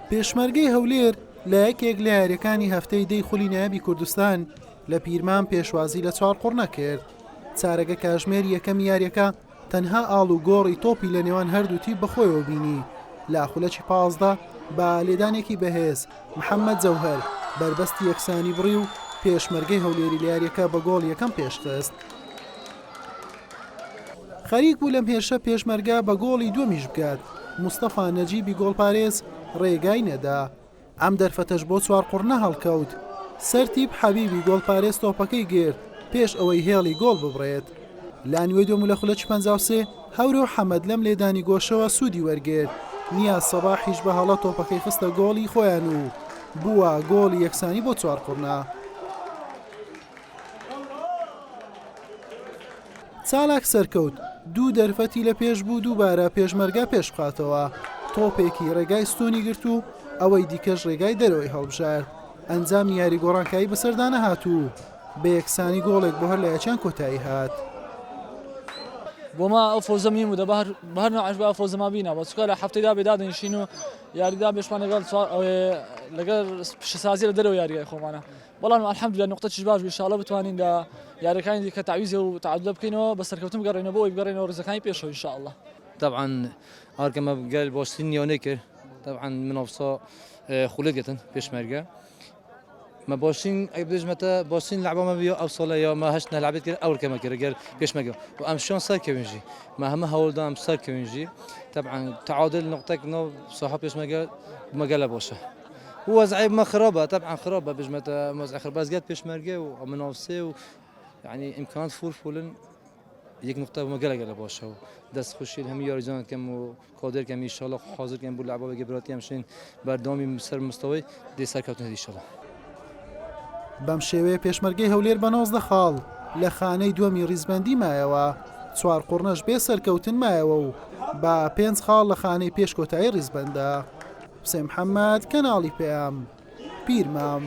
پێشمەرگەی هەولێر لە یەکێک لە یاریەکانی هەفتەی دەی خولی نایابی کوردستان لە پیرمان پێشوازی لە چوارقوڕ نەکرد. چارەگە کاژمێر یەکەم یاریەکە تەنها ئاڵ و گۆڕی تۆپی لە نێوان هەردوو بەخۆیەوە بینی. لە خولەکی 15 بە لێدانێکی بەهێز محەممەد جەوهەر بربەستی یەکسانی بڕی و پێشمەرگەی هەولێری لە یاریەکە بە گۆڵ یەکەم پێشخست. خەریک بوو لەم هێرشە پێشمەرگە بە گۆڵی دووەمیش بکات. مستەفا نەجیبی گۆڵپارێز ڕێگای نەدا. ئەم دەرفەتەش بۆ چوارقوڕ نەهەڵکەوت. سەرتیب حەبیبی گۆڵپارێز تۆپەکەی گرت پێش ئەوەی هێڵی گۆڵ ببڕێت. لانوێ دوم لە خولەکی 53 هەورە و حەمەد لەم لێدانی گۆشەوە سوودی وەرگرت. نیاز سەباحیش بە هەڵە تۆپەکەی خستە گۆڵی خۆیان و بووە گۆڵی یەکسانی بۆ چوارقوڕنا. چالاک سەرکەوت دوو دەرفەتی لە پێش بوو دووبارە پێشمەرگە پێش بخاتەوە. تۆپێکی ڕێگای ستۆنی گرت و ئەوەی دیکەش ڕێگای دەرەوەی هەڵبژارد. ئەنجامی یاری گۆڕانکایی بەسەردانە هاتوو بە یەکسانی گۆڵێک بۆ هەر لە یەکیان کۆتایی هات. بۆما ئەو فۆزەمی و بەهر نوعش بە فۆزەما بینە بە چکە لە هەفتەیدا بێدادەنیشین و یاریدا بێشمان لەگەڵ پیشەسازی لە دەرەوە یاریگای خۆمانە. بەڵام الحەمدولیلا نقطەیەکیش باش بوو ئینشاءڵڵا بتوانین لە یاریەکانی دیکە تعویزێ و تعادل بکەینەوە بە سەرکەوتن بگەڕێنەوە بۆ ئەوەی بگەڕێنەوە ڕێزەکانی پێشەوە ئینشاءڵڵا. طبعا ئارکەمە گەل باشترین یانەی کرد. طبعا منافسە خولێت گرتن پێشمەرگە. ما باشين اي بدج متى باشين لعبه ما بيو اوصل يا ما هشنا لعبت كده اول كما كده قال بيش ما جو وام شلون صار كوينجي ما هم هول دام صار كوينجي طبعا تعادل نقطه انه صاحب بيش ما قال ما قال بوشه هو زعيب ما خرابه طبعا خرابه بيج متى ما خرباز قالت بيش مرقه ومنافسه يعني امكانات فولن يك نقطه ما قال بوشه دست خوشي هم يارجان كم وقادر كم ان شاء الله حاضر كم بول لعبه بجبراتي همشين بردامي سر مستوي دي سر كابتن ان شاء الله. بەم شێوەیە پێشمەرگەی هەولێر بە 19 خاڵ لە خانەی دووەمی ڕیزبەندی مایەوە. چوار قوڕنەش بێ سەرکەوتن مایەوە و بە 5 خاڵ لە خانەی پێشکۆتایی ڕیزبەندە. حوسێن محەممەد کەناڵی پێام پیرمام.